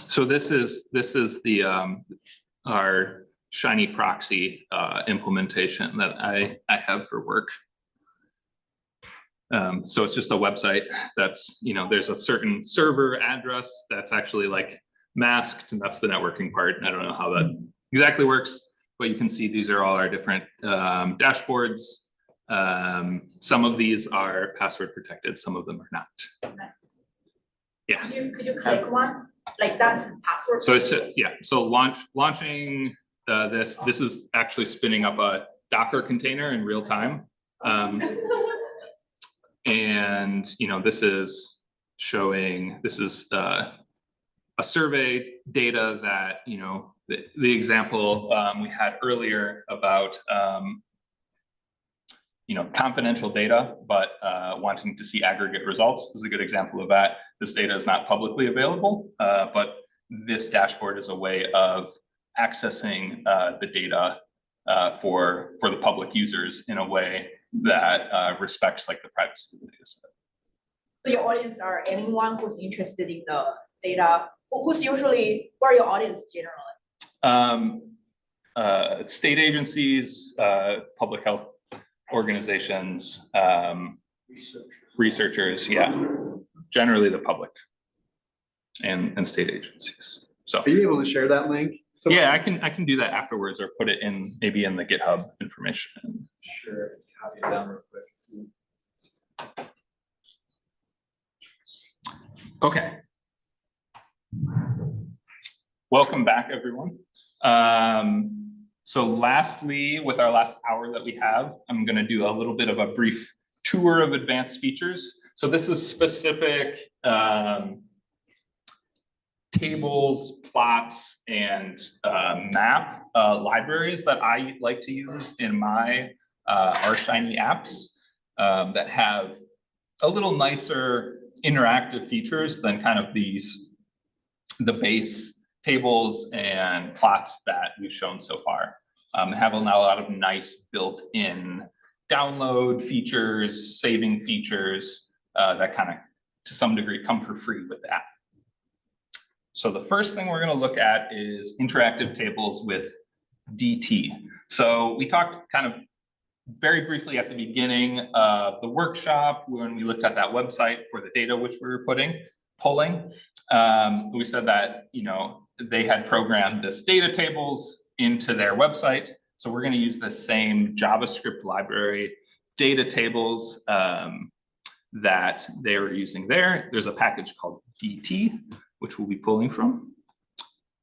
So this is the our Shiny proxy implementation that I have for work. So it's just a website that's, there's a certain server address that's actually like masked, and that's the networking part. I don't know how that exactly works, but you can see these are all our different dashboards. Some of these are password protected, some of them are not. Yeah. Could you click one? Like that's password. So it's so launching this is actually spinning up a Docker container in real time. And this is showing, this is a survey data that the example we had earlier about confidential data, but wanting to see aggregate results. This is a good example of that. This data is not publicly available, but this dashboard is a way of accessing the data for the public users in a way that respects like the privacy of the data set. So your audience are anyone who's interested in the data, who's usually, who are your audience generally? State agencies, public health organizations, researchers, yeah, generally the public and state agencies. So are you able to share that link? Yeah, I can do that afterwards, or put it in maybe in the GitHub information. Sure, copy it down real quick. Okay. Welcome back, everyone. So lastly, with our last hour that we have, I'm going to do a little bit of a brief tour of advanced features. So this is specific tables, plots, and map libraries that I like to use in my our Shiny apps that have a little nicer interactive features than kind of the base tables and plots that we've shown so far. Have a lot of nice built-in download features, saving features that kind of, to some degree, come for free with the app. So the first thing we're going to look at is interactive tables with DT. So we talked kind of very briefly at the beginning of the workshop when we looked at that website for the data which we were pulling. We said that they had programmed this data tables into their website. So we're going to use the same JavaScript library data tables that they were using there. There's a package called DT, which we'll be pulling from.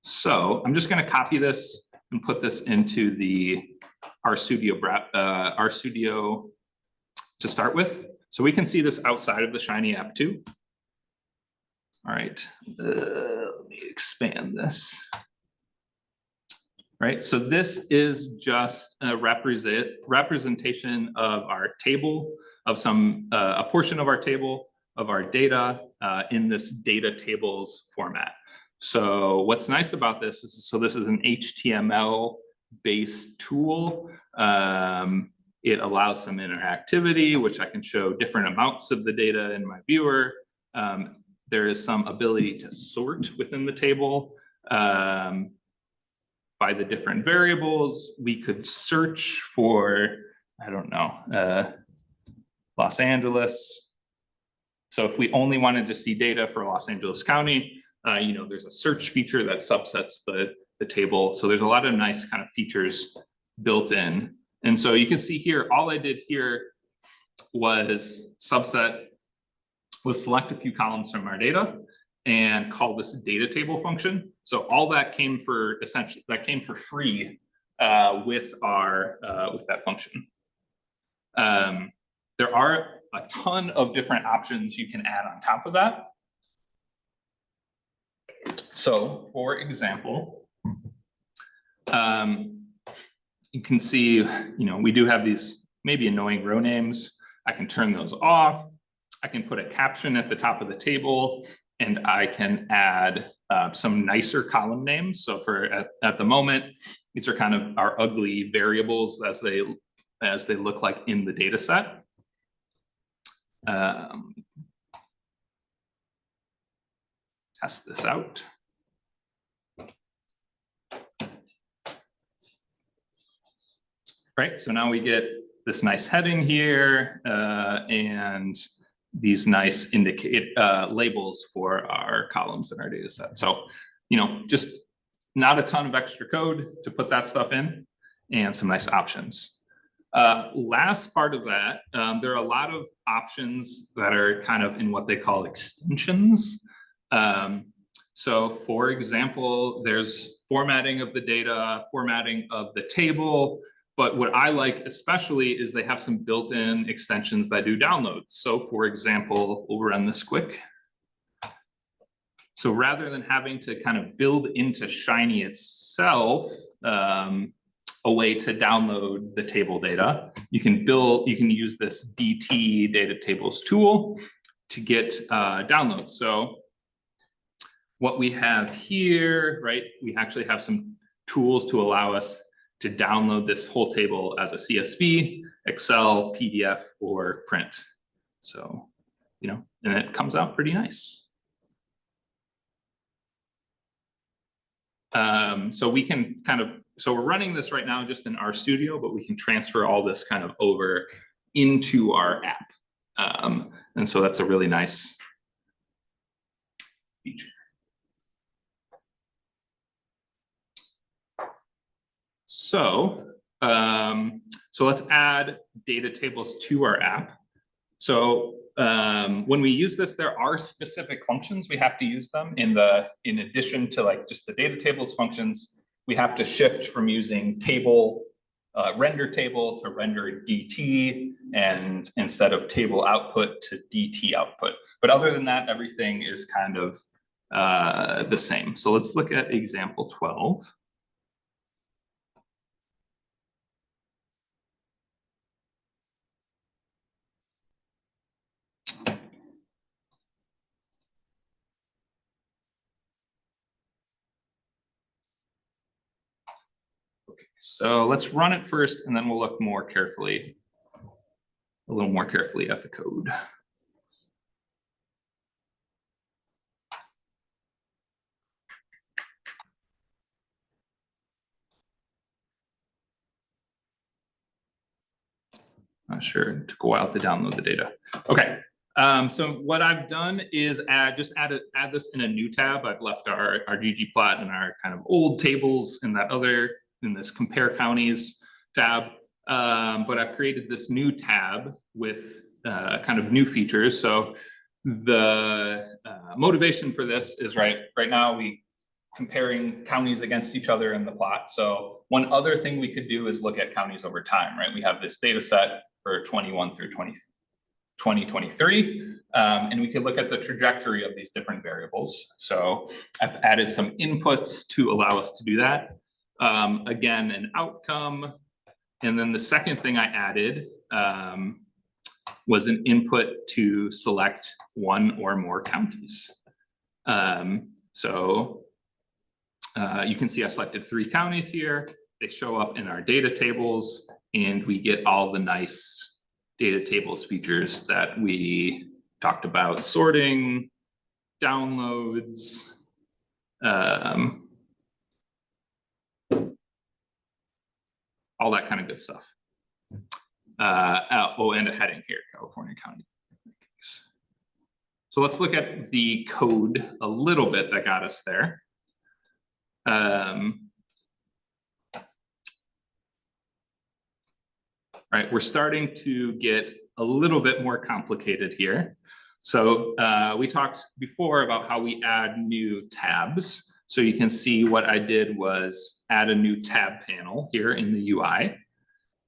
So I'm just going to copy this and put this into the RStudio to start with. So we can see this outside of the Shiny app too. All right, let me expand this. All right, so this is just a representation of our table, of a portion of our table, of our data in this data tables format. So what's nice about this is, so this is an HTML-based tool. It allows some interactivity, which I can show different amounts of the data in my viewer. There is some ability to sort within the table by the different variables. We could search for, I don't know, Los Angeles. So if we only wanted to see data for Los Angeles County, there's a search feature that subsets the table. So there's a lot of nice kind of features built in. And so you can see here, all I did here was select a few columns from our data and call this data table function. So all that came for free with that function. There are a ton of different options you can add on top of that. So for example, you can see, we do have these maybe annoying row names. I can turn those off. I can put a caption at the top of the table, and I can add some nicer column names. So at the moment, these are kind of our ugly variables as they look like in the data set. Test this out. right? So now we get this nice heading here and these nice labels for our columns in our data set. So, just not a ton of extra code to put that stuff in and some nice options. Last part of that, there are a lot of options that are kind of in what they call extensions. So for example, there's formatting of the data, formatting of the table, but what I like especially is they have some built-in extensions that do downloads. So for example, we'll run this quick. So rather than having to kind of build into Shiny itself, a way to download the table data, you can use this DT data tables tool to get downloads. So what we have here, right, we actually have some tools to allow us to download this whole table as a CSV, Excel, PDF, or print. So, and it comes out pretty nice. So we can so we're running this right now just in RStudio, but we can transfer all this kind of over into our app. And so that's a really nice feature. So, so let's add data tables to our app. So when we use this, there are specific functions. We have to use them in addition to just the data tables functions. We have to shift from using render table to render DT, and instead of table output to DT output. But other than that, everything is kind of the same. So let's look at example 12. So let's run it first, and then we'll look a little more carefully at the code. Not sure, it took a while to download the data. Okay, so what I've done is add this in a new tab. I've left our ggplot and our kind of old tables in this compare counties tab, but I've created this new tab with kind of new features. So the motivation for this is right now we comparing counties against each other in the plot. So one other thing we could do is look at counties over time, right? We have this data set for 21 through 2023, and we could look at the trajectory of these different variables. So I've added some inputs to allow us to do that. Again, an outcome. And then the second thing I added was an input to select one or more counties. You can see I selected 3 counties here. They show up in our data tables, and we get all the nice data tables features that we talked about: sorting, downloads, all that kind of good stuff. And a heading here, California County. So let's look at the code a little bit that got us there. Right, we're starting to get a little bit more complicated here. So we talked before about how we add new tabs. So you can see what I did was add a new tab panel here in the UI.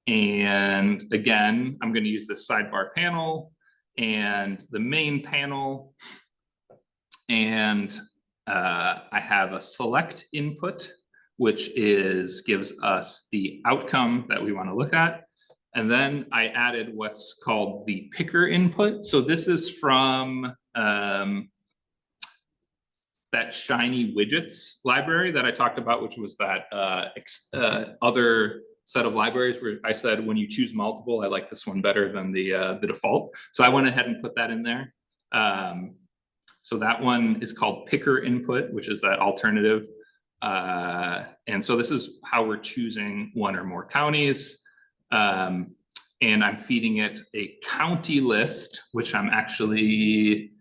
And again, I'm going to use the sidebar panel and the main panel. And I have a select input, which gives us the outcome that we want to look at. And then I added what's called the picker input. So this is from that Shiny widgets library that I talked about, which was that other set of libraries where I said, when you choose multiple, I like this one better than the default. So I went ahead and put that in there. So that one is called picker input, which is that alternative. And so this is how we're choosing one or more counties. And I'm feeding it a county list, which I'm actually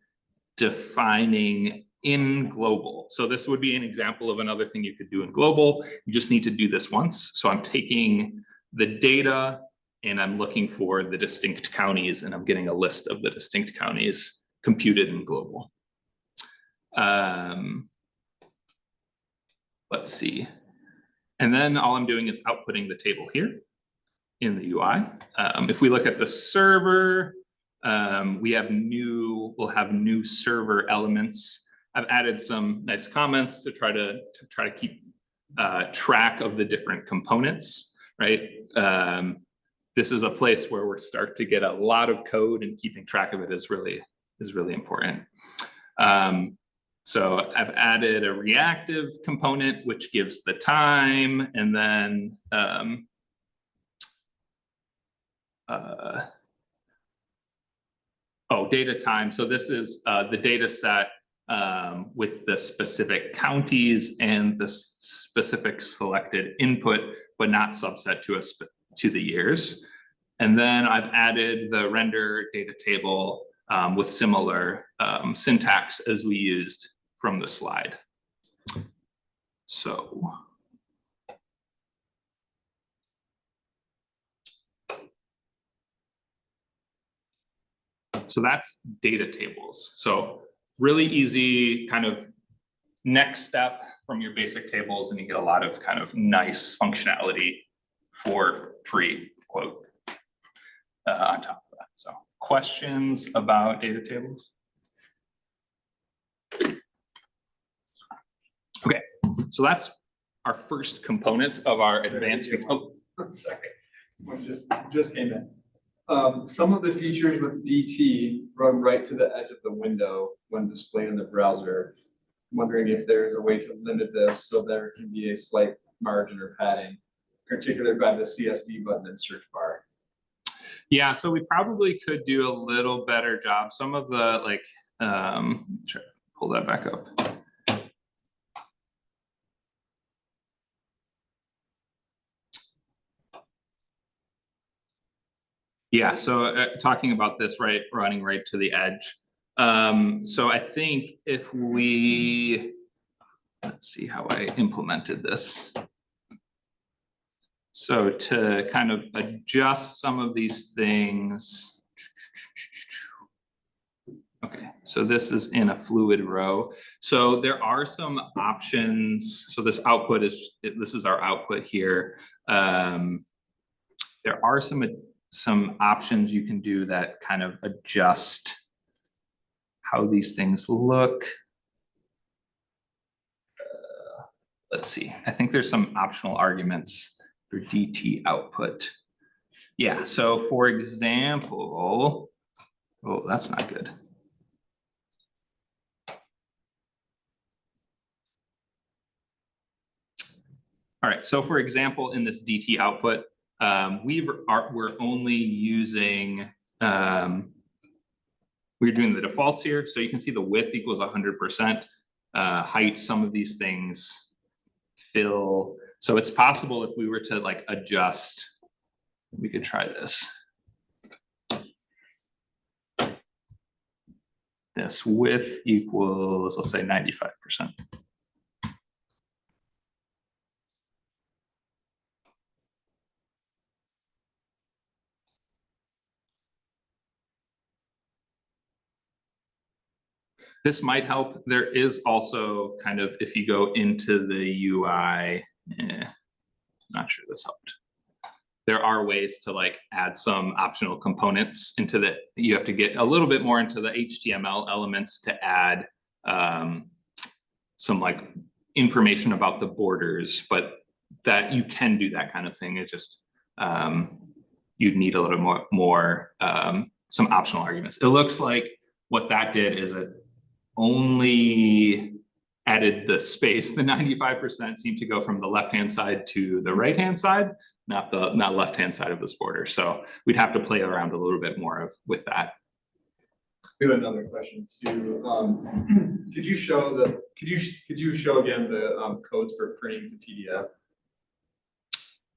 defining in global. So this would be an example of another thing you could do in global. You just need to do this once. So I'm taking the data and I'm looking for the distinct counties, and I'm getting a list of the distinct counties computed in global. Let's see. And then all I'm doing is outputting the table here in the UI. If we look at the server, we'll have new server elements. I've added some nice comments to try to keep track of the different components, right? This is a place where we're start to get a lot of code, and keeping track of it is really important. So I've added a reactive component, which gives the time, and then data time. So this is the data set with the specific counties and the specific selected input, but not subset to the years. And then I've added the render data table with similar syntax as we used from the slide. So that's data tables. So really easy kind of next step from your basic tables, and you get a lot of kind of nice functionality for free, quote, on top of that. So questions about data tables? Okay, so that's our first component of our advanced. Oh, sorry, one just came in. Some of the features with DT run right to the edge of the window when displayed in the browser. I'm wondering if there's a way to limit this so there can be a slight margin or padding, particularly by the CSV button and search bar. Yeah, so we probably could do a little better job. Some of the try to pull that back up. Yeah, so talking about this, right, running right to the edge. So I think if we, let's see how I implemented this. So to kind of adjust some of these things. Okay, so this is in a fluid row. So there are some options. So this output this is our output here. There are some options you can do that kind of adjust how these things look. Let's see, I think there's some optional arguments for DT output. Yeah, so for example, oh, that's not good. All right, so for example, in this DT output, we're only using, we're doing the defaults here. So you can see the width equals 100%, height, some of these things fill. So it's possible if we were to like adjust, we could try this. This width equals, let's say 95%. This might help. There is also kind of, if you go into the UI, not sure this helped. There are ways to like add some optional components into the, you have to get a little bit more into the HTML elements to add some like information about the borders, but that you can do that kind of thing. It just, you'd need a little more some optional arguments. It looks like what that did is it only added the space. The 95% seemed to go from the left-hand side to the right-hand side, not left-hand side of this border. So we'd have to play around a little bit more with that. We have another question too. Could you show again the codes for printing the PDF?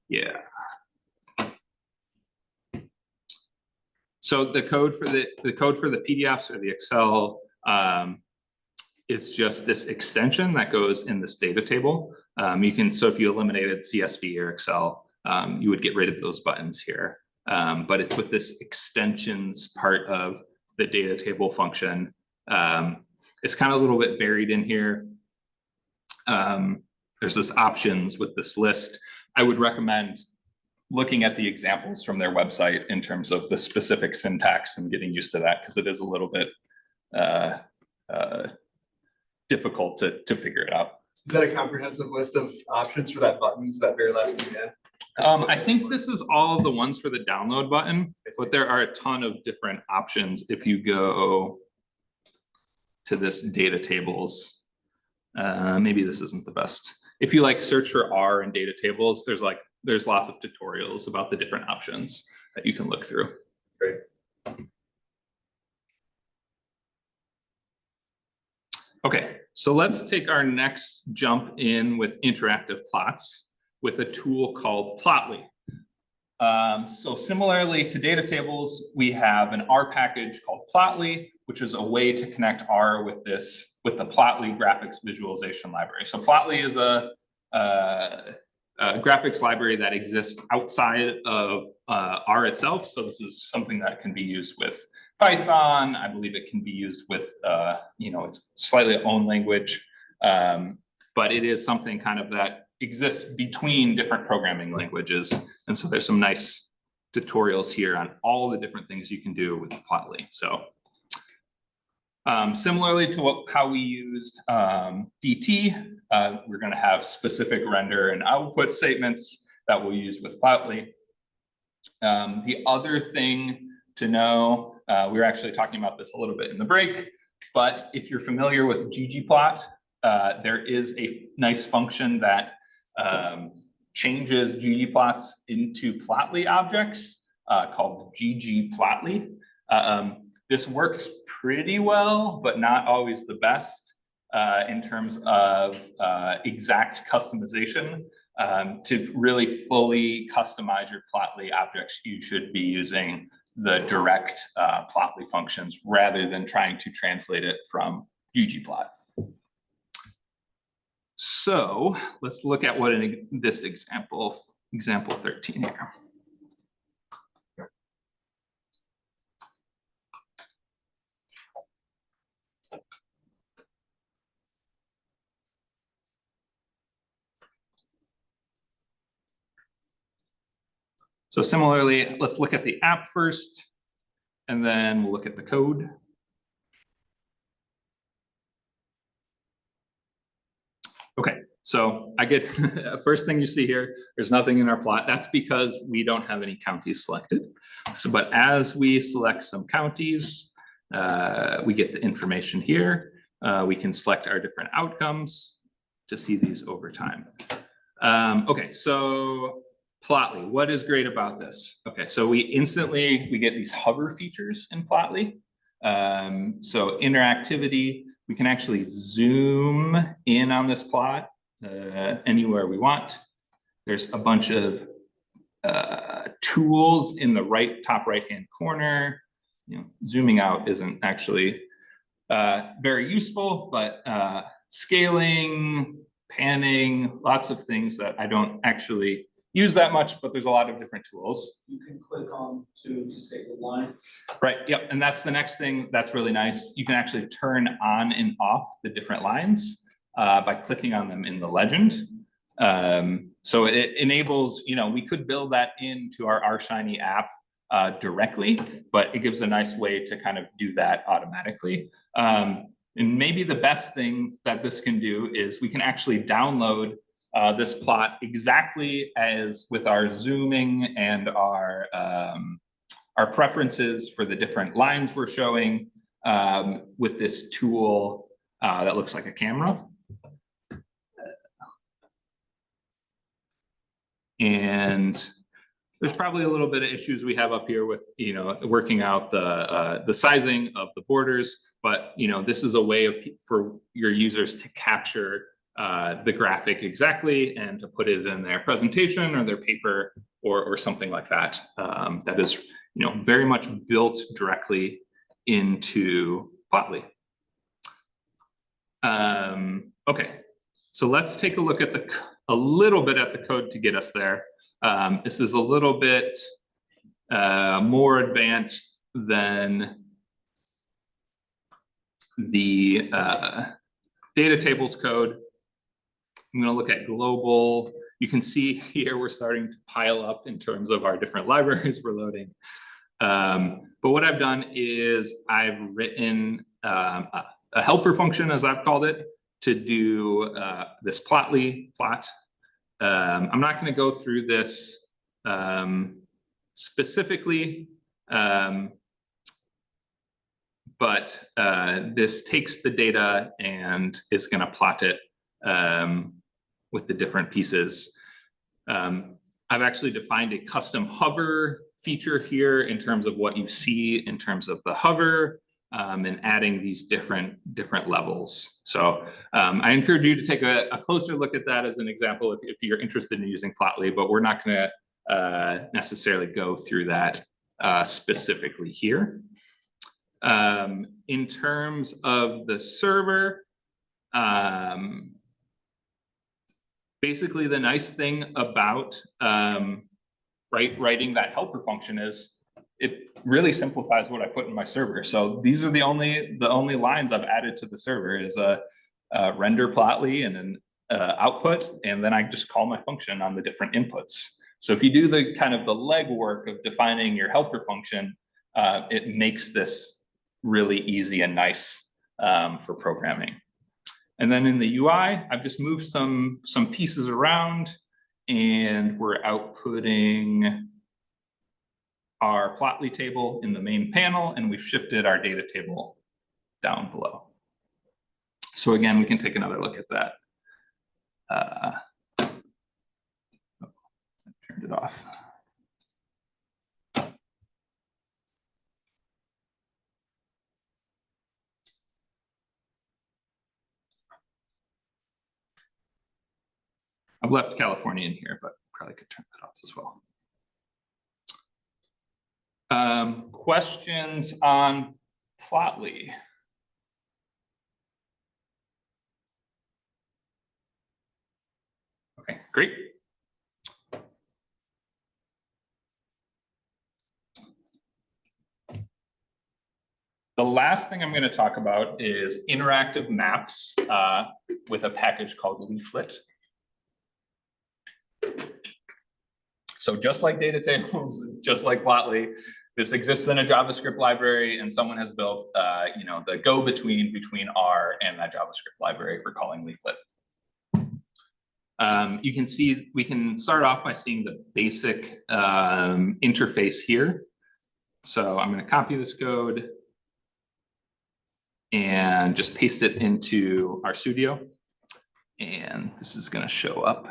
Yeah. So the code for the PDFs or the Excel is just this extension that goes in this data table. So if you eliminated CSV or Excel, you would get rid of those buttons here. But it's with this extensions part of the data table function. It's kind of a little bit buried in here. There's this options with this list. I would recommend looking at the examples from their website in terms of the specific syntax and getting used to that, because it is a little bit difficult to figure it out. Is that a comprehensive list of options for that buttons, that very last command? I think this is all the ones for the download button, but there are a ton of different options. If you go to this data tables, maybe this isn't the best. If you like search for R in data tables, there's lots of tutorials about the different options that you can look through. Great. Okay, so let's take our next jump in with interactive plots with a tool called Plotly. So similarly to data tables, we have an R package called Plotly, which is a way to connect R with the Plotly graphics visualization library. So Plotly is a graphics library that exists outside of R itself. So this is something that can be used with Python. I believe it can be used with, it's slightly own language, but it is something kind of that exists between different programming languages. And so there's some nice tutorials here on all the different things you can do with Plotly. So similarly to how we used DT, we're going to have specific render and output statements that we'll use with Plotly. The other thing to know, we were actually talking about this a little bit in the break, but if you're familiar with ggplot, there is a nice function that changes ggplots into Plotly objects called ggplotly. This works pretty well, but not always the best in terms of exact customization. To really fully customize your Plotly objects, you should be using the direct Plotly functions rather than trying to translate it from ggplot. So let's look at what in this example 13 here. So similarly, let's look at the app first, and then we'll look at the code. Okay, so I get first thing you see here, there's nothing in our plot. That's because we don't have any counties selected. So, but as we select some counties, we get the information here. We can select our different outcomes to see these over time. Okay, so Plotly, what is great about this? Okay, so we get these hover features in Plotly. So interactivity, we can actually zoom in on this plot anywhere we want. There's a bunch of tools in the top right-hand corner. Zooming out isn't actually very useful, but scaling, panning, lots of things that I don't actually use that much, but there's a lot of different tools. You can click on to disable lines. Right, yep, and that's the next thing that's really nice. You can actually turn on and off the different lines by clicking on them in the legend. So it enables, we could build that into our RShiny app directly, but it gives a nice way to kind of do that automatically. And maybe the best thing that this can do is we can actually download this plot exactly as with our zooming and our preferences for the different lines we're showing with this tool that looks like a camera. And there's probably a little bit of issues we have up here with, working out the sizing of the borders, but, this is a way for your users to capture the graphic exactly and to put it in their presentation or their paper or something like that. That is very much built directly into Plotly. Okay, so let's take a look at a little bit at the code to get us there. This is a little bit more advanced than the data tables code. I'm going to look at global. You can see here we're starting to pile up in terms of our different libraries we're loading. But what I've done is I've written a helper function, as I've called it, to do this Plotly plot. I'm not going to go through this specifically, but this takes the data and is going to plot it with the different pieces. I've actually defined a custom hover feature here in terms of what you see in terms of the hover, and adding these different levels. So I encourage you to take a closer look at that as an example if you're interested in using Plotly, but we're not going to necessarily go through that specifically here. In terms of the server, basically the nice thing about writing that helper function is it really simplifies what I put in my server. So these are the only lines I've added to the server is a render Plotly and an output, and then I just call my function on the different inputs. So if you do the kind of the legwork of defining your helper function, it makes this really easy and nice for programming. And then in the UI, I've just moved some pieces around, and we're outputting our Plotly table in the main panel, and we've shifted our data table down below. So again, we can take another look at that. I turned it off. I've left California in here, but probably could turn that off as well. Questions on Plotly? Okay, great. The last thing I'm going to talk about is interactive maps with a package called Leaflet. So just like data tables, just like Plotly, this exists in a JavaScript library, and someone has built, the go-between between R and that JavaScript library for calling Leaflet. You can see, we can start off by seeing the basic interface here. So I'm going to copy this code and just paste it into RStudio. And this is going to show up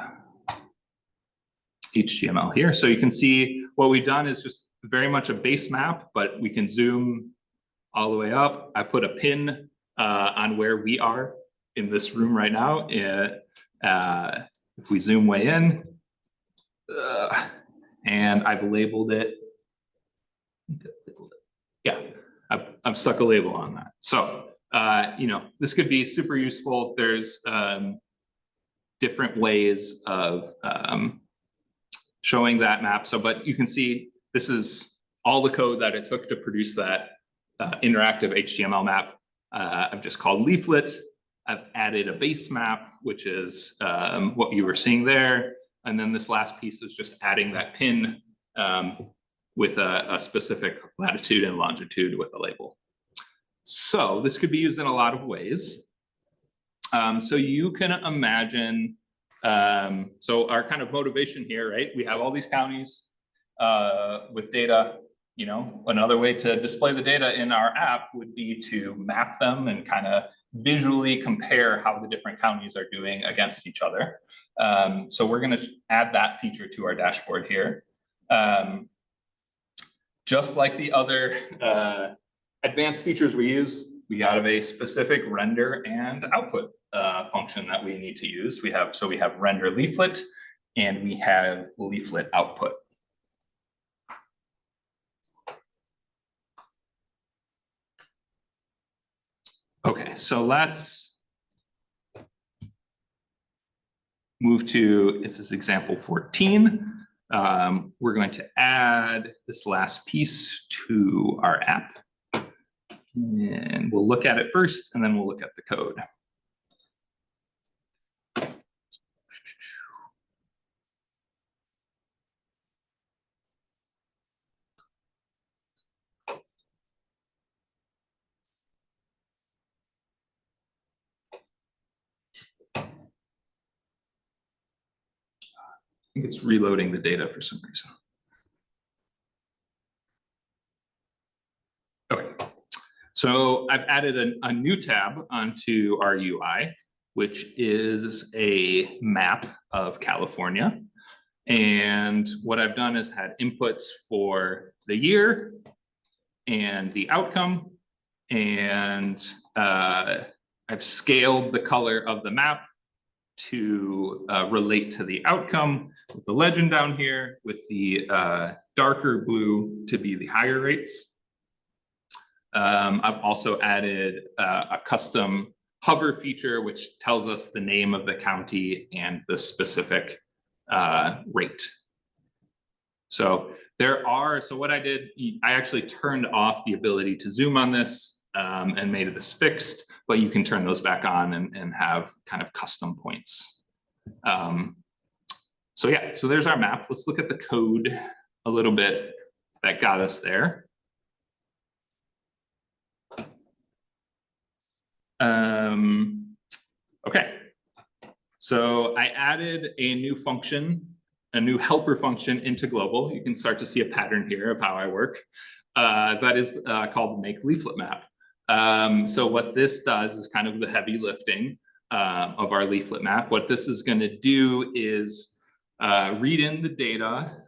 HTML here. So you can see what we've done is just very much a base map, but we can zoom all the way up. I put a pin on where we are in this room right now. If we zoom way in, and I've labeled it. Yeah, I've stuck a label on that. So, this could be super useful. There's different ways of showing that map. So, but you can see this is all the code that it took to produce that interactive HTML map. I've just called Leaflet. I've added a base map, which is what you were seeing there. And then this last piece is just adding that pin with a specific latitude and longitude with a label. So this could be used in a lot of ways. So you can imagine, so our kind of motivation here, right? We have all these counties with data. Another way to display the data in our app would be to map them and kind of visually compare how the different counties are doing against each other. So we're going to add that feature to our dashboard here. Just like the other advanced features we use, we have a specific render and output function that we need to use. We have render leaflet and we have leaflet output. Okay, so let's move to, this is example 14. We're going to add this last piece to our app. And we'll look at it first, and then we'll look at the code. I think it's reloading the data for some reason. Okay, so I've added a new tab onto our UI, which is a map of California. And what I've done is had inputs for the year and the outcome. And I've scaled the color of the map to relate to the outcome with the legend down here, with the darker blue to be the higher rates. I've also added a custom hover feature, which tells us the name of the county and the specific rate. So so what I did, I actually turned off the ability to zoom on this and made this fixed, but you can turn those back on and have kind of custom points. So yeah, so there's our map. Let's look at the code a little bit that got us there. Okay, so I added a new function, a new helper function into global. You can start to see a pattern here of how I work. That is called make leaflet map. So what this does is kind of the heavy lifting of our leaflet map. What this is going to do is read in the data,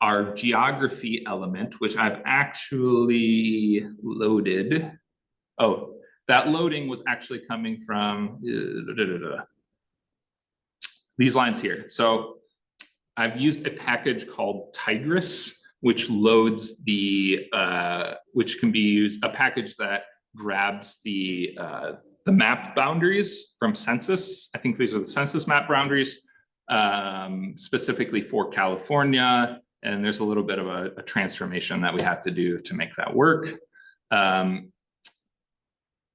our geography element, which I've actually loaded. Oh, that loading was actually coming from these lines here. So I've used a package called Tigris, which loads which can be used, a package that grabs the map boundaries from census. I think these are the census map boundaries, specifically for California. And there's a little bit of a transformation that we have to do to make that work.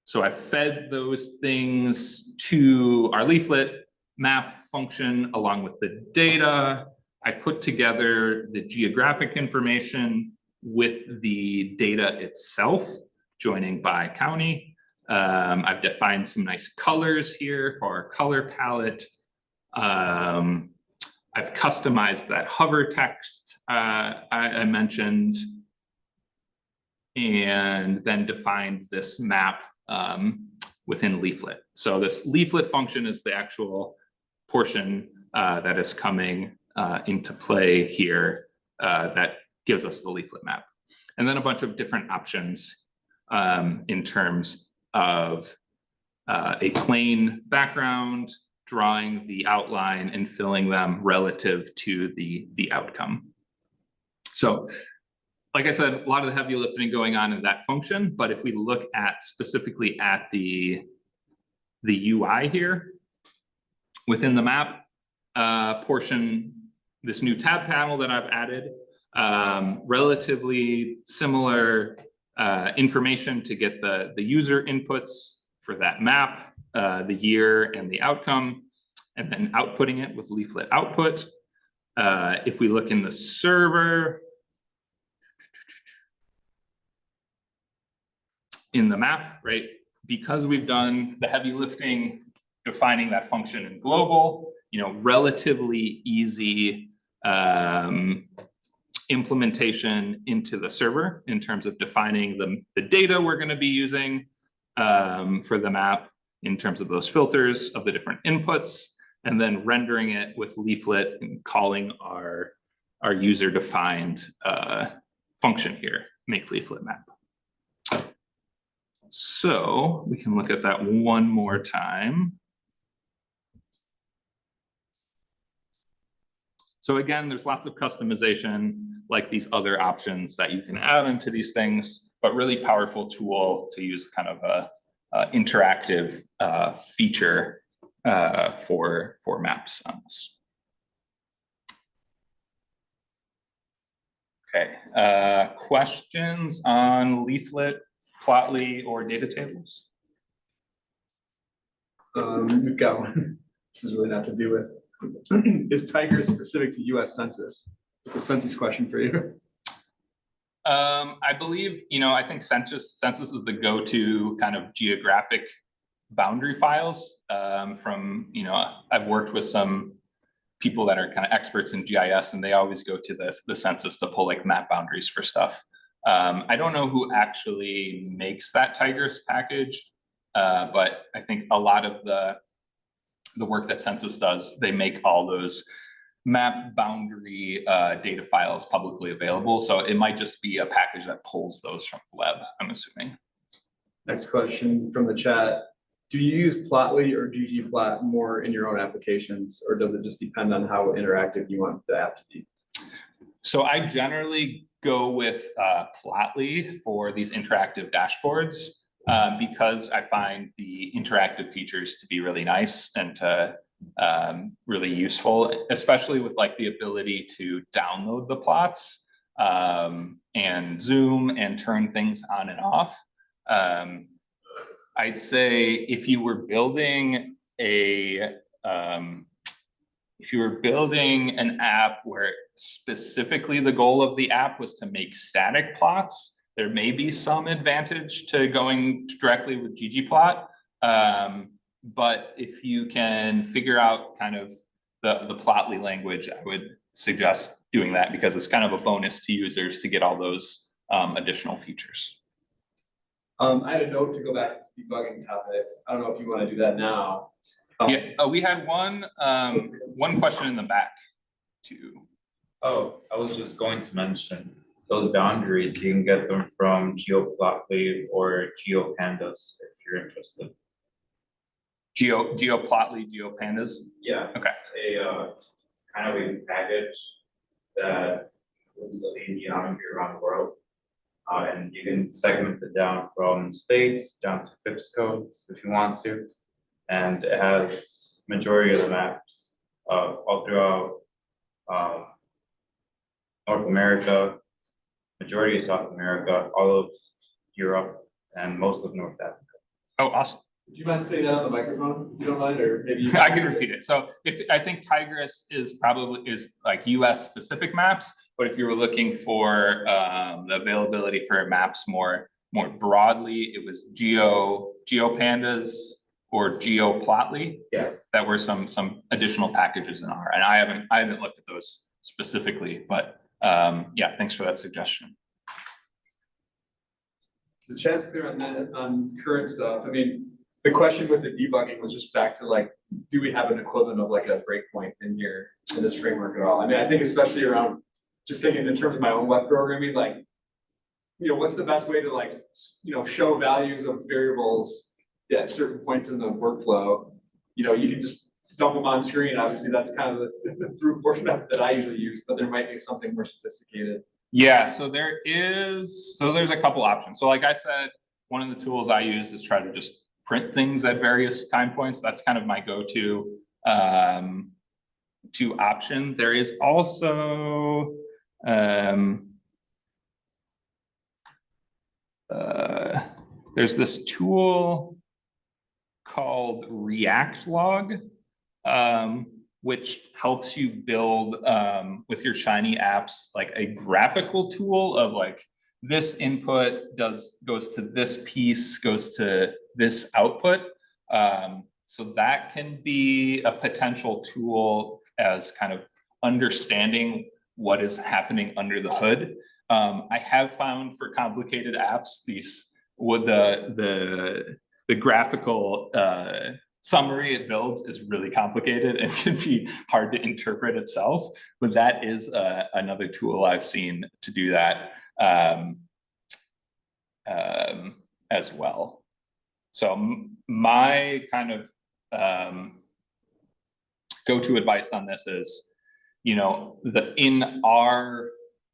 So I fed those things to our leaflet map function along with the data. I put together the geographic information with the data itself, joining by county. I've defined some nice colors here for our color palette. I've customized that hover text I mentioned, and then defined this map within leaflet. So this leaflet function is the actual portion that is coming into play here that gives us the leaflet map. And then a bunch of different options in terms of a plain background, drawing the outline and filling them relative to the outcome. So like I said, a lot of the heavy lifting going on in that function, but if we look at specifically at the UI here, within the map portion, this new tab panel that I've added, relatively similar information to get the user inputs for that map, the year and the outcome, and then outputting it with leaflet output. If we look in the server, in the map, right? Because we've done the heavy lifting, defining that function in global, relatively easy implementation into the server in terms of defining the data we're going to be using for the map in terms of those filters of the different inputs, and then rendering it with leaflet and calling our user defined function here, make leaflet map. So we can look at that one more time. So again, there's lots of customization. like these other options that you can add into these things, but really powerful tool to use kind of a interactive feature for maps on this. Okay, questions on Leaflet, Plotly, or data tables? We've got one. This is really not to do with. Is Tigris specific to US Census? It's a census question for you. I believe, I think census is the go-to kind of geographic boundary files from, I've worked with some people that are kind of experts in GIS, and they always go to the census to pull like map boundaries for stuff. I don't know who actually makes that Tigris package, but I think a lot of the work that census does, they make all those map boundary data files publicly available. So it might just be a package that pulls those from the web, I'm assuming. Next question from the chat. Do you use Plotly or ggplot more in your own applications, or does it just depend on how interactive you want the app to be? So I generally go with Plotly for these interactive dashboards because I find the interactive features to be really nice and to really useful, especially with like the ability to download the plots and zoom and turn things on and off. I'd say if you were building an app where specifically the goal of the app was to make static plots, there may be some advantage to going directly with ggplot. But if you can figure out kind of the Plotly language, I would suggest doing that because it's kind of a bonus to users to get all those additional features. I had a note to go back to the debugging topic. I don't know if you want to do that now. Yeah, we had one question in the back too. Oh, I was just going to mention those boundaries. You can get them from GeoPlotly or GeoPandas if you're interested. GeoPlotly, GeoPandas. Yeah. Okay. It's a kind of a package that looks at the geometry around the world. And you can segment it down from states down to FIPS codes if you want to. And it has majority of the maps all throughout North America, majority of South America, all of Europe, and most of North Africa. Oh, awesome. Do you mind saying that on the microphone, if you don't mind, or maybe? I can repeat it. So I think Tigris is like US specific maps, but if you were looking for the availability for maps more broadly, it was GeoPandas or GeoPlotly. Yeah. That were some additional packages in R. And I haven't looked at those specifically, but yeah, thanks for that suggestion. The chat's clear on that, on current stuff. I mean, the question with the debugging was just back to like, do we have an equivalent of like a breakpoint in here in this framework at all? I mean, I think especially around just thinking in terms of my own web programming, like, what's the best way to like, show values of variables at certain points in the workflow? You can just dump them on screen. Obviously, that's kind of the through portion that I usually use, but there might be something more sophisticated. Yeah, so there's a couple options. So like I said, one of the tools I use is try to just print things at various time points. That's kind of my go-to option. There is also there's this tool called ReactLog, which helps you build with your Shiny apps like a graphical tool of like this input goes to this piece, goes to this output. So that can be a potential tool as kind of understanding what is happening under the hood. I have found for complicated apps, the graphical summary it builds is really complicated and can be hard to interpret itself, but that is another tool I've seen to do that as well. So my kind of go-to advice on this is, in our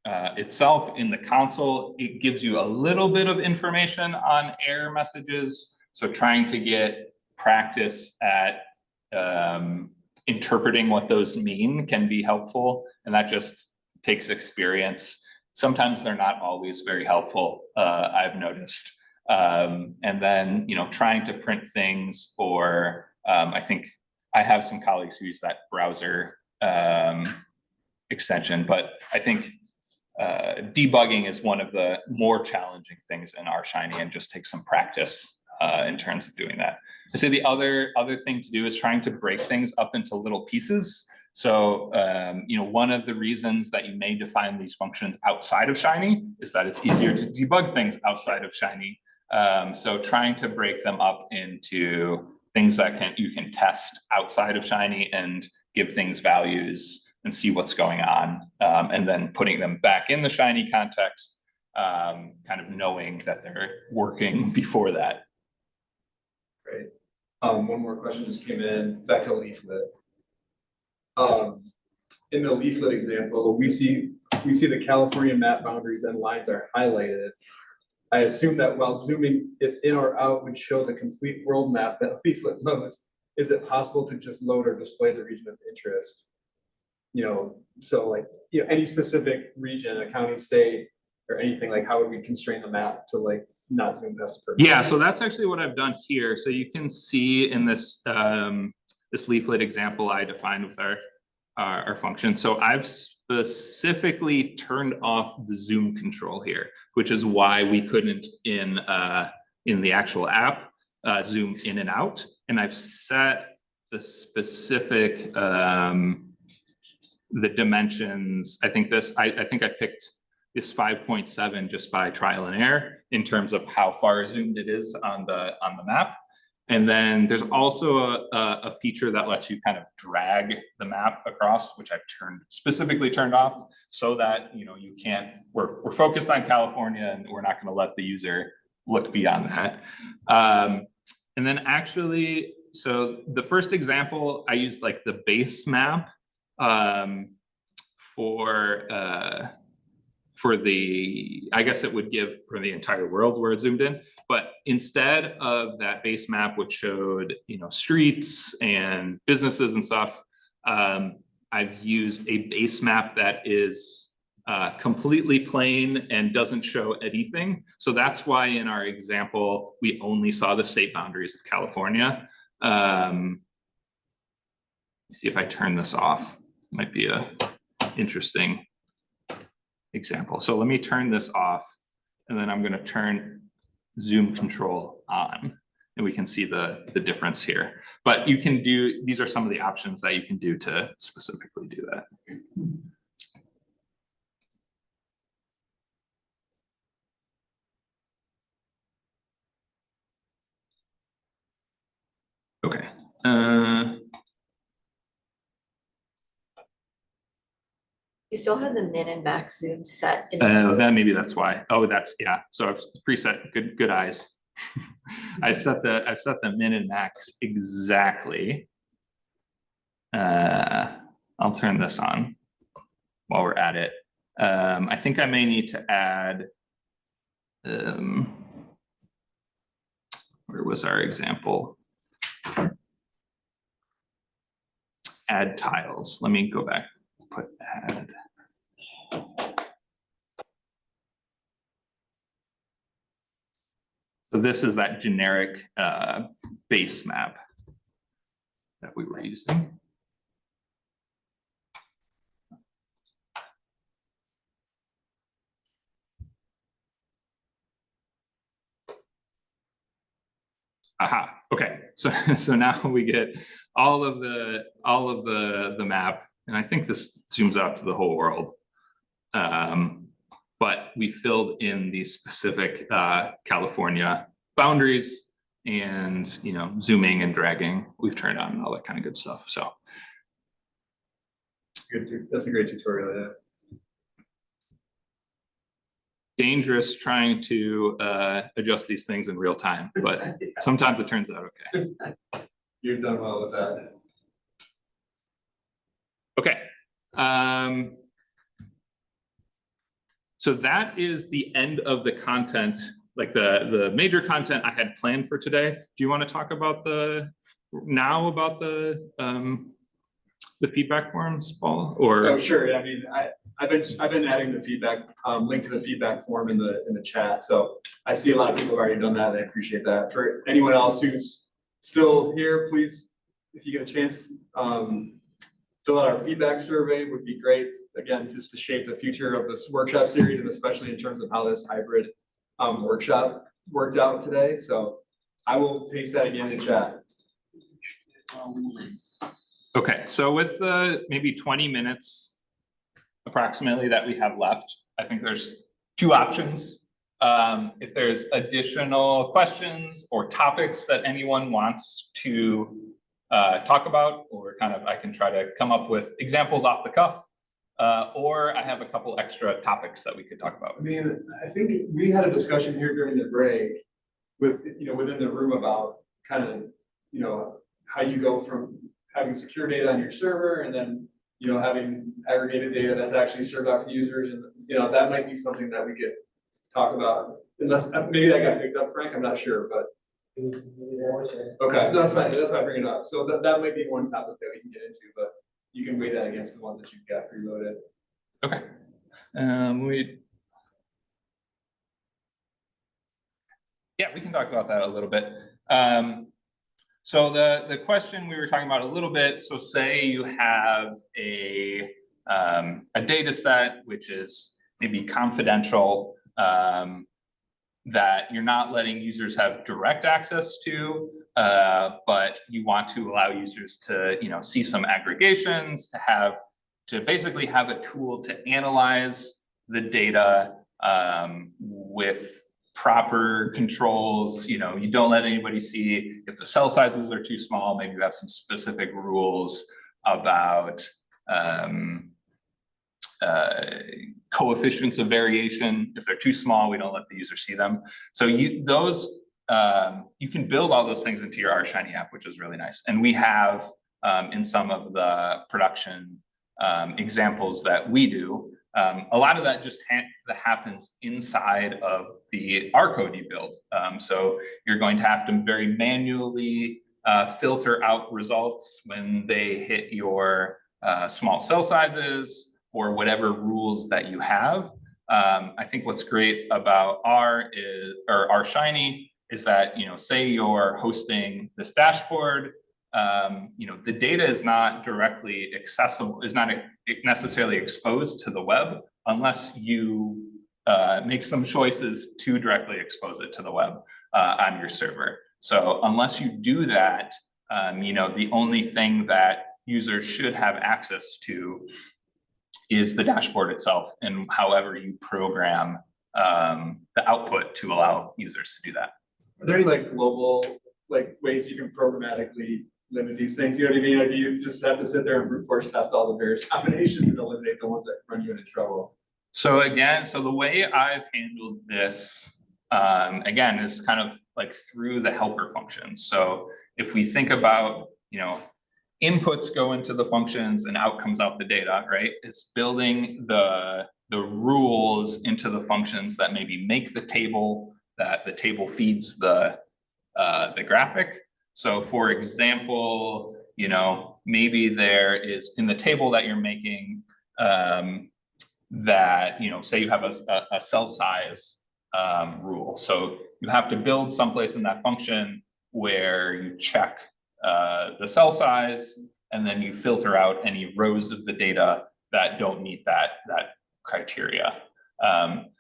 itself in the console, it gives you a little bit of information on error messages. So trying to get practice at interpreting what those mean can be helpful. And that just takes experience. Sometimes they're not always very helpful, I've noticed. And then, trying to print things for, I think I have some colleagues who use that browser extension, but I think debugging is one of the more challenging things in RShiny and just takes some practice in terms of doing that. I say the other thing to do is trying to break things up into little pieces. So, one of the reasons that you may define these functions outside of Shiny is that it's easier to debug things outside of Shiny. So trying to break them up into things that you can test outside of Shiny and give things values and see what's going on, and then putting them back in the Shiny context, kind of knowing that they're working before that. Great. One more question just came in, back to leaflet. In the leaflet example, we see the California map boundaries and lines are highlighted. I assume that while zooming it in or out would show the complete world map that leaflet loads. Is it possible to just load or display the region of interest? So like, any specific region, a county, state, or anything, like how would we constrain the map to like not zoom past per? Yeah, so that's actually what I've done here. So you can see in this this leaflet example I defined with our function. So I've specifically turned off the zoom control here, which is why we couldn't in the actual app zoom in and out. And I've set the specific the dimensions. I think I picked this 5.7 just by trial and error in terms of how far zoomed it is on the map. And then there's also a feature that lets you kind of drag the map across, which I've specifically turned off so that, you can't, we're focused on California and we're not going to let the user look beyond that. And then actually, so the first example, I used like the base map for the, I guess it would give for the entire world where it zoomed in. But instead of that base map, which showed, streets and businesses and stuff, I've used a base map that is completely plain and doesn't show anything. So that's why in our example, we only saw the state boundaries of California. See if I turn this off, might be a interesting example. So let me turn this off, and then I'm going to turn zoom control on, and we can see the difference here. But you can do, these are some of the options that you can do to specifically do that. Okay. You still have the min and max zoom set. That maybe that's why. Oh, that's, yeah. So I've preset, good eyes. I've set the min and max exactly. I'll turn this on while we're at it. I think I may need to add, where was our example? Add tiles. Let me go back, put add. So this is that generic base map that we were using. Aha, okay. So now we get all of the map, and I think this zooms out to the whole world. But we filled in these specific California boundaries, and zooming and dragging we've turned on, and all that kind of good stuff. So that's a great tutorial. Yeah. Dangerous trying to adjust these things in real time, but sometimes it turns out okay. You've done well with that. Okay. So that is the end of the content, like the major content I had planned for today. Do you want to talk about the feedback forms, Paul? Or Oh, sure. Yeah, I mean, I've been adding the feedback, link to the feedback form in the chat. So I see a lot of people have already done that. And I appreciate that. For anyone else who's still here, please, if you get a chance, fill out our feedback survey would be great. Again, just to shape the future of this workshop series and especially in terms of how this hybrid workshop worked out today. So I will paste that again in chat. okay, so with the maybe 20 minutes approximately that we have left, I think there's two options. If there's additional questions or topics that anyone wants to talk about, or kind of I can try to come up with examples off the cuff, or I have a couple extra topics that we could talk about. I mean, I think we had a discussion here during the break with, within the room about kind of, how you go from having secure data on your server and then, having aggregated data that's actually served out to users. And, that might be something that we could talk about, unless maybe that got picked up, Frank, I'm not sure, but. Okay, no, that's fine. That's why I bring it up. So that might be one topic that we can get into, but you can weigh that against the ones that you've got preloaded. Okay. Yeah, we can talk about that a little bit. So the question we were talking about a little bit, so say you have a data set which is maybe confidential, that you're not letting users have direct access to, but you want to allow users to, see some aggregations, to basically have a tool to analyze the data with proper controls. You don't let anybody see if the cell sizes are too small. Maybe you have some specific rules about coefficients of variation. If they're too small, we don't let the user see them. So you can build all those things into your RShiny app, which is really nice. And we have in some of the production examples that we do, a lot of that just that happens inside of the R code you build. So you're going to have to very manually filter out results when they hit your small cell sizes or whatever rules that you have. I think what's great about RShiny is that, say you're hosting this dashboard, the data is not directly accessible, is not necessarily exposed to the web unless you make some choices to directly expose it to the web on your server. So unless you do that, the only thing that users should have access to is the dashboard itself, and however you program the output to allow users to do that. Are there any global ways you can programmatically limit these things? You know what I mean? Or do you just have to sit there and brute force test all the various combinations and eliminate the ones that run you into trouble? So again, the way I've handled this, again, is kind of through the helper functions. So if we think about, inputs go into the functions and out comes out the data, right? It's building the rules into the functions that maybe make the table, that the table feeds the graphic. So for example, maybe there is in the table that you're making, that, say you have a cell size rule. So you have to build someplace in that function where you check the cell size, and then you filter out any rows of the data that don't meet that criteria.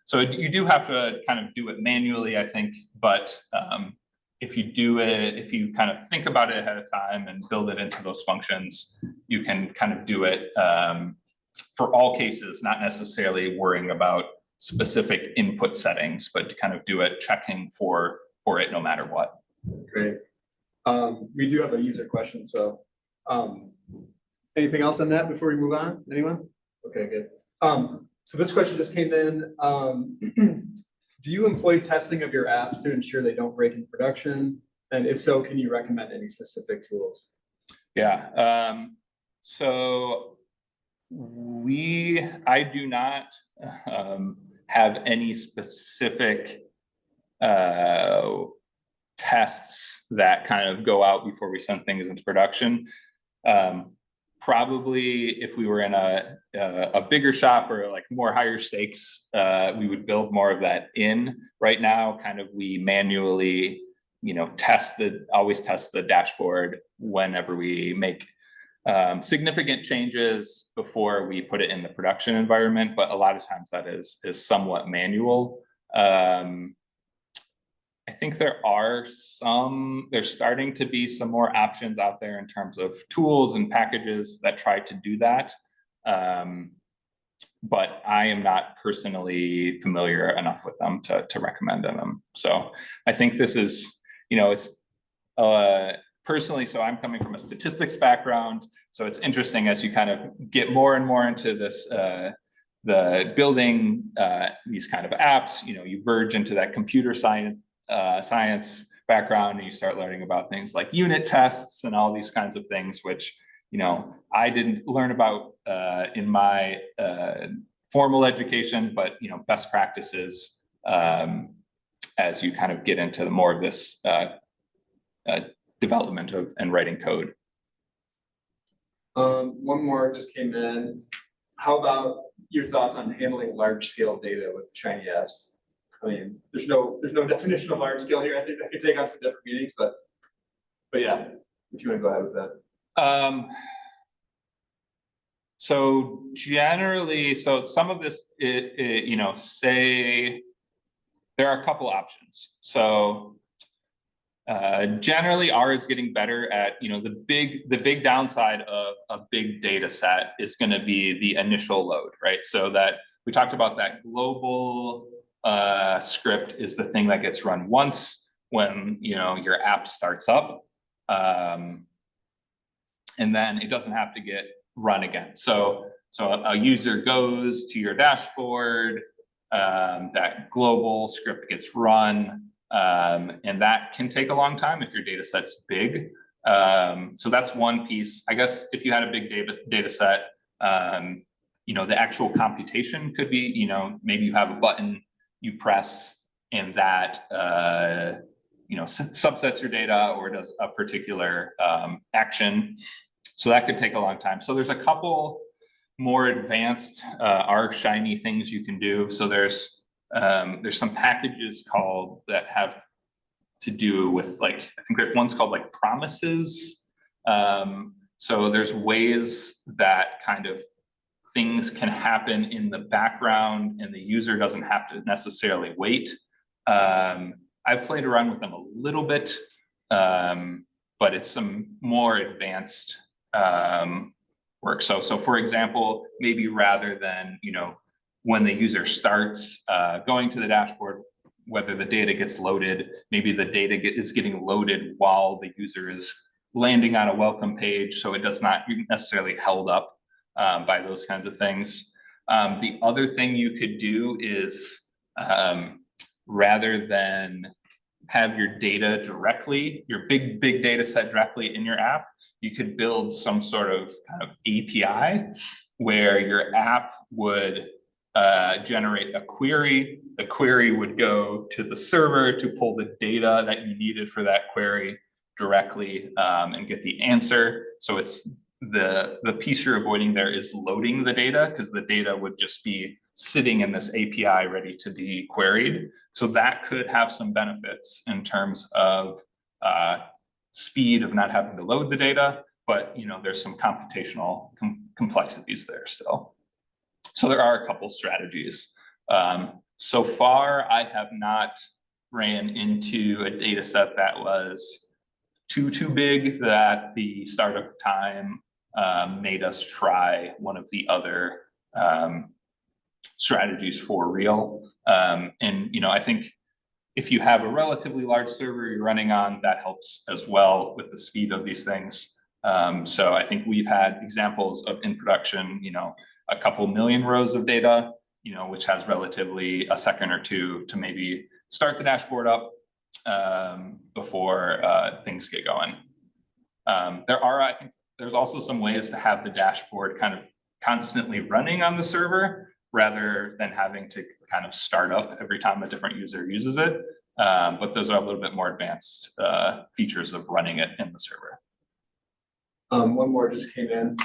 So you do have to kind of do it manually, I think, but if you kind of think about it ahead of time and build it into those functions, you can kind of do it for all cases, not necessarily worrying about specific input settings, but to kind of do it checking for it no matter what. Great. We do have a user question, so anything else on that before we move on? Anyone? Okay, good. So this question just came in. Do you employ testing of your apps to ensure they don't break in production? And if so, can you recommend any specific tools? Yeah, so I do not have any specific tests that kind of go out before we send things into production. Probably if we were in a bigger shop or like more higher stakes, we would build more of that in. Right now, kind of we manually, always test the dashboard whenever we make significant changes before we put it in the production environment, but a lot of times that is somewhat manual. I think there's starting to be some more options out there in terms of tools and packages that try to do that. But I am not personally familiar enough with them to recommend them. So I think this is, it's personally, so I'm coming from a statistics background. So it's interesting as you kind of get more and more into this, the building these kind of apps, you verge into that computer science background, and you start learning about things like unit tests and all these kinds of things, which I didn't learn about in my formal education, but best practices as you kind of get into more of this development of and writing code. One more just came in. How about your thoughts on handling large scale data with Shiny apps? I mean, there's no definition of large scale here. I think that could take on some different meanings, but yeah, if you want to go ahead with that. So generally, some of this, say there are a couple options. So generally R is getting better at, the big downside of a big data set is going to be the initial load, right? So that we talked about that global script is the thing that gets run once when your app starts up, and then it doesn't have to get run again. So a user goes to your dashboard, that global script gets run, and that can take a long time if your data set's big. So that's one piece. I guess if you had a big data set, the actual computation could be, maybe you have a button you press and that subsets your data or does a particular action. So that could take a long time. So there's a couple more advanced R Shiny things you can do. So there's some packages that have to do with, like, I think one's called like promises. So there's ways that kind of things can happen in the background and the user doesn't have to necessarily wait. I've played around with them a little bit, but it's some more advanced work. So for example, maybe rather than, when the user starts going to the dashboard, whether the data gets loaded, maybe the data is getting loaded while the user is landing on a welcome page, so it does not necessarily held up by those kinds of things. The other thing you could do is rather than have your data directly, your big data set directly in your app, you could build some sort of kind of API where your app would generate a query. The query would go to the server to pull the data that you needed for that query directly and get the answer. So it's the piece you're avoiding there is loading the data, because the data would just be sitting in this API ready to be queried. So that could have some benefits in terms of speed of not having to load the data, but there's some computational complexities there still. So there are a couple strategies. So far, I have not ran into a data set that was too big that the startup time made us try one of the other strategies for real. And I think if you have a relatively large server you're running on, that helps as well with the speed of these things. So I think we've had examples of in production, a couple million rows of data, which has relatively a second or two to maybe start the dashboard up before things get going. I think there's also some ways to have the dashboard kind of constantly running on the server. rather than having to kind of start up every time a different user uses it. But those are a little bit more advanced features of running it in the server. One more just came in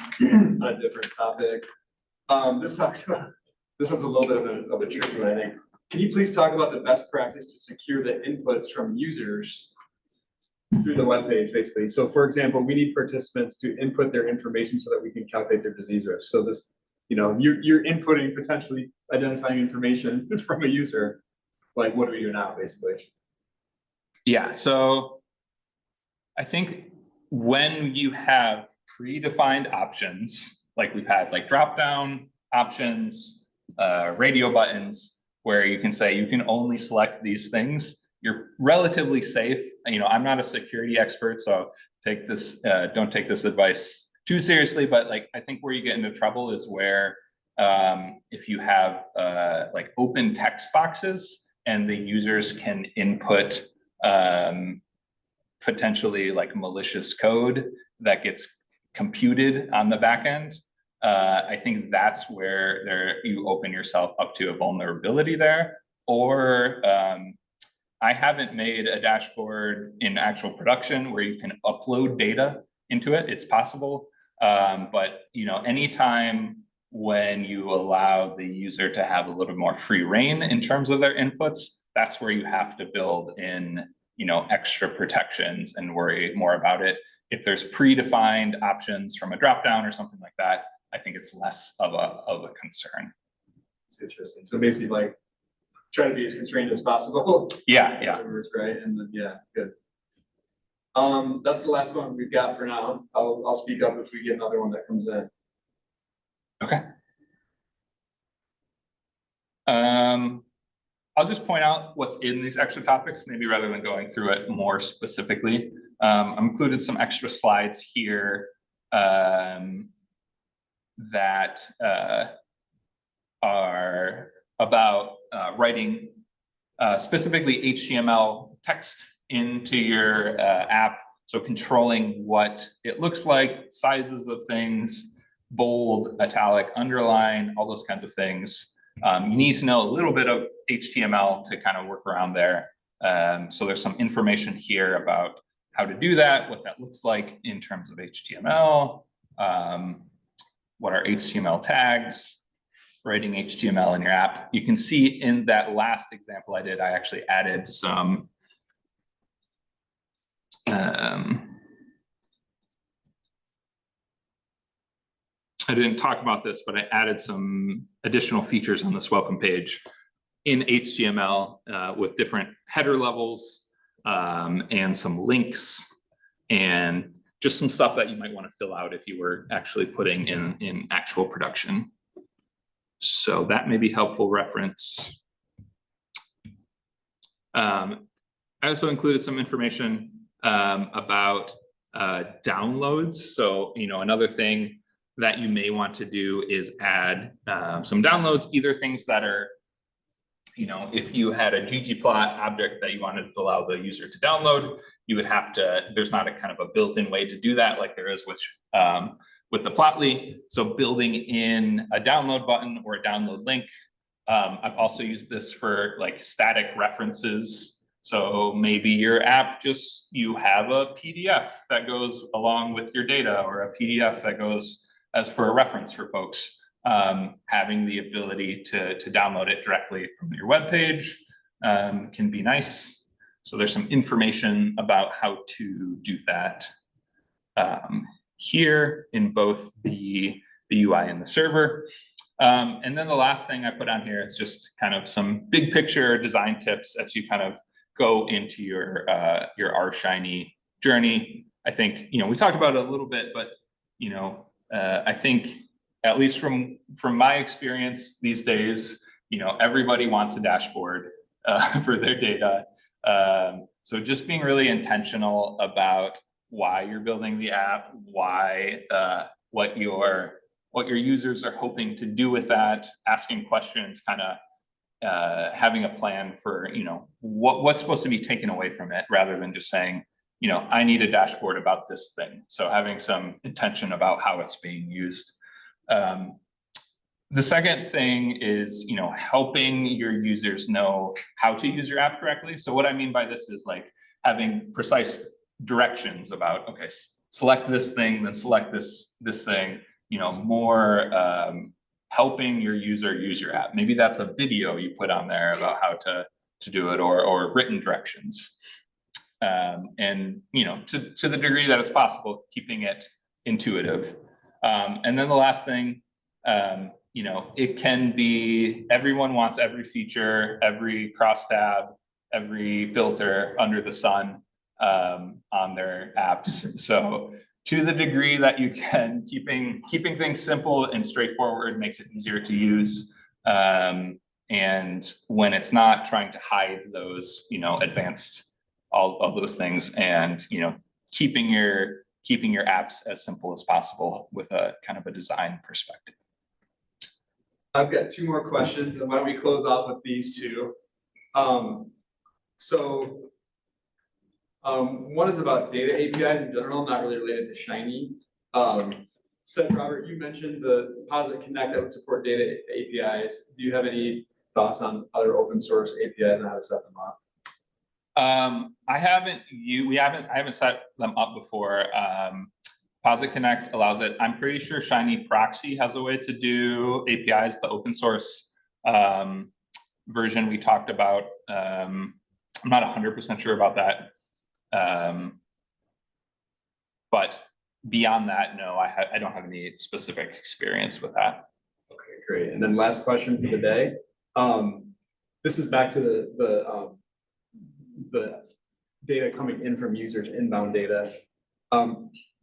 on a different topic. This talks about, this one's a little bit of a tricky one, I think. Can you please talk about the best practice to secure the inputs from users through the web page, basically? So for example, we need participants to input their information so that we can calculate their disease risk. So this, you're inputting potentially identifying information from a user. Like, what do we do now, basically? Yeah, so I think when you have predefined options, like we've had like drop-down options, radio buttons, where you can say you can only select these things, you're relatively safe. I'm not a security expert, so don't take this advice too seriously, but like, I think where you get into trouble is where if you have like open text boxes and the users can input potentially like malicious code that gets computed on the back end. I think that's where you open yourself up to a vulnerability there. Or I haven't made a dashboard in actual production where you can upload data into it. It's possible, but anytime when you allow the user to have a little more free reign in terms of their inputs, that's where you have to build in extra protections and worry more about it. If there's predefined options from a dropdown or something like that, I think it's less of a concern. It's interesting. So basically, like, try to be as constrained as possible. Yeah. Right. And then, yeah, good. That's the last one we've got for now. I'll speak up if we get another one that comes in. Okay. I'll just point out what's in these extra topics, maybe rather than going through it more specifically. I've included some extra slides here that are about writing specifically HTML text into your app. So controlling what it looks like, sizes of things, bold, italic, underline, all those kinds of things. You need to know a little bit of HTML to kind of work around there. So there's some information here about how to do that, what that looks like in terms of HTML, what are HTML tags, writing HTML in your app. You can see in that last example I did, I actually added some I didn't talk about this, but I added some additional features on this welcome page in HTML with different header levels and some links and just some stuff that you might want to fill out if you were actually putting in actual production. So that may be helpful reference. I also included some information about downloads. So, another thing that you may want to do is add some downloads, either things that are, if you had a ggplot object that you wanted to allow the user to download, you would have to, there's not a kind of a built-in way to do that like there is with the Plotly. So building in a download button or a download link. I've also used this for like static references. So maybe your app you have a PDF that goes along with your data or a PDF that goes as for a reference for folks. Having the ability to download it directly from your web page can be nice. So there's some information about how to do that here in both the UI and the server. And then the last thing I put on here is just kind of some big picture design tips as you kind of go into your RShiny journey. I think, we talked about it a little bit, but, I think at least from my experience these days, everybody wants a dashboard for their data. So just being really intentional about why you're building the app, why what your users are hoping to do with that, asking questions, kind of having a plan for what's supposed to be taken away from it, rather than just saying, I need a dashboard about this thing. So having some intention about how it's being used. The second thing is, helping your users know how to use your app correctly. So what I mean by this is like having precise directions about, okay, select this thing, then select this thing, more helping your user use your app. Maybe that's a video you put on there about how to do it, or written directions. And to the degree that it's possible, keeping it intuitive. And then the last thing, it can be, everyone wants every feature, every crosstab, every filter under the sun on their apps. So to the degree that you can, keeping things simple and straightforward makes it easier to use. And when it's not, trying to hide those, advanced, all those things, and keeping your apps as simple as possible with a kind of a design perspective. I've got two more questions, and why don't we close off with these two? One is about data APIs in general, not really related to Shiny. So Robert, you mentioned the Posit Connect that would support data APIs. Do you have any thoughts on other open source APIs and how to set them up? I haven't set them up before. Posit Connect allows it. I'm pretty sure Shiny Proxy has a way to do APIs, the open source version we talked about. I'm not 100% sure about that. But beyond that, no, I don't have any specific experience with that. Okay, great. And then last question for the day. This is back to the data coming in from users, inbound data.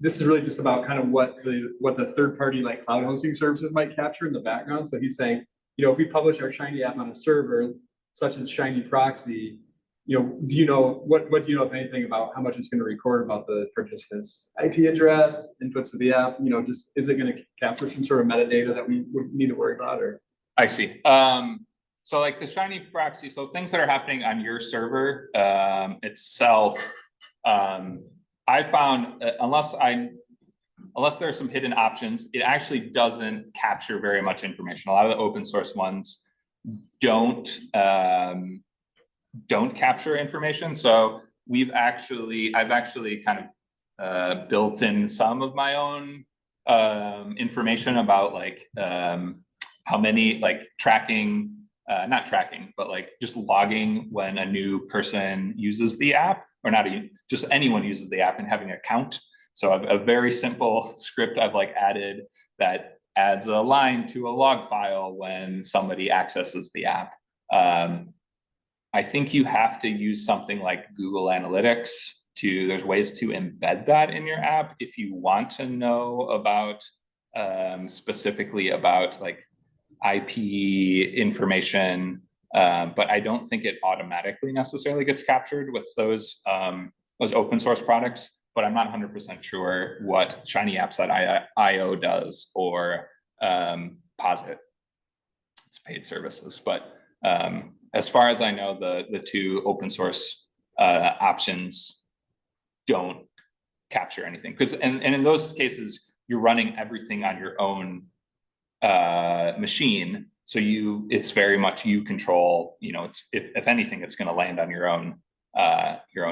This is really just about kind of what the third-party like cloud hosting services might capture in the background. So he's saying, if we publish our Shiny app on a server, such as Shiny Proxy, what do you know, if anything, about how much it's going to record about the participant's IP address, inputs to the app? Just is it going to capture some sort of metadata that we would need to worry about? Or I see. So like the Shiny Proxy, so things that are happening on your server itself, I found unless there are some hidden options, it actually doesn't capture very much information. A lot of the open source ones don't capture information. So I've actually kind of built in some of my own information about like how many, like tracking, not tracking, but like just logging when a new person uses the app, or not even just anyone uses the app, and having a count. So a very simple script I've like added that adds a line to a log file when somebody accesses the app. I think you have to use something like Google Analytics there's ways to embed that in your app if you want to know about specifically about like IP information, but I don't think it automatically necessarily gets captured with those open source products. But I'm not 100% sure what ShinyApps.io does, or Posit. It's paid services, but as far as I know, the two open source options don't capture anything, because and in those cases you're running everything on your own machine, so it's very much you control. It's if anything, it's going to land on your own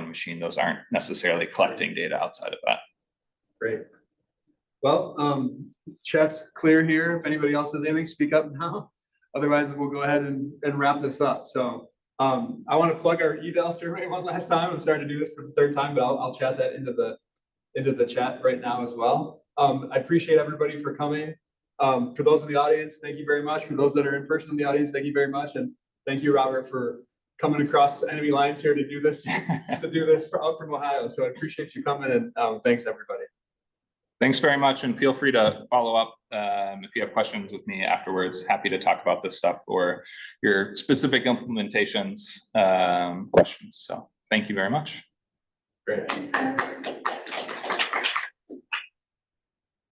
machine. Those aren't necessarily collecting data outside of that. Great. Well, chat's clear here. If anybody else has anything, speak up now. Otherwise, we'll go ahead and wrap this up. So I want to plug our eval survey one last time. I'm sorry to do this for the third time, but I'll chat that into the chat right now as well. I appreciate everybody for coming. For those in the audience, thank you very much. For those that are in person in the audience, thank you very much. And thank you, Robert, for coming across enemy lines here to do this out from Ohio. So I appreciate you coming, and thanks everybody. Thanks very much, and feel free to follow up if you have questions with me afterwards. Happy to talk about this stuff or your specific implementations questions. So thank you very much. Great.